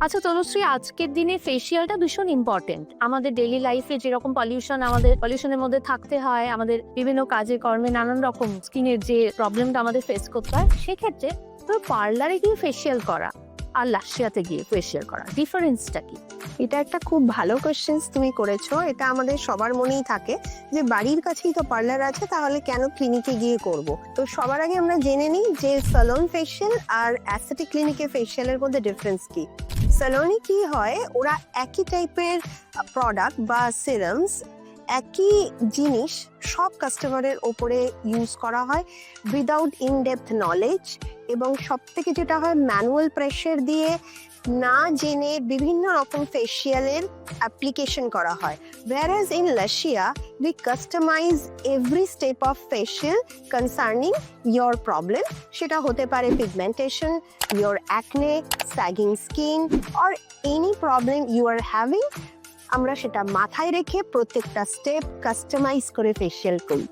আচ্ছা তনুশ্রী, আজকের দিনে ফেসিয়ালটা ভীষণ ইম্পর্টেন্ট। আমাদের ডেইলি লাইফে যেরকম পলিউশন, আমাদের পলিউশনের মধ্যে থাকতে হয়, আমাদের বিভিন্ন কাজে কর্মে নানান রকম স্কিনের যে প্রবলেমটা আমাদের ফেস করতে হয়, সেক্ষেত্রে তো পার্লারে গিয়ে ফেসিয়াল করা আর লাশিয়াতে গিয়ে ফেসিয়াল করা ডিফারেন্সটা কি? এটা একটা খুব ভালো কোশ্চেন তুমি করেছো। এটা আমাদের সবার মনেই থাকে যে বাড়ির কাছেই তো পার্লার আছে, তাহলে কেন ক্লিনিকে গিয়ে করব। তো সবার আগে আমরা জেনে নিই যে স্যালন ফেশিয়াল আর অ্যাস্থেটিক ক্লিনিকে ফেশিয়ালের মধ্যে ডিফারেন্স কি। স্যালনে কি হয়, ওরা একই টাইপের প্রোডাক্ট বা সিরামস, একই জিনিস সব কাস্টমারের ওপরে ইউজ করা হয় উইদাউট ইন ডেপথ নলেজ, এবং সব থেকে যেটা হয় ম্যানুয়াল প্রেশার দিয়ে না জেনে বিভিন্ন রকম ফেশিয়ালের অ্যাপ্লিকেশন করা হয়। whereas in Lashia we customize every step of facial concerning your problem. সেটা হতে পারে pigmentation, your acne, sagging skin or any problem you are having, আমরা সেটা মাথায় রেখে প্রত্যেকটা স্টেপ কাস্টমাইজ করে ফেশিয়াল করি।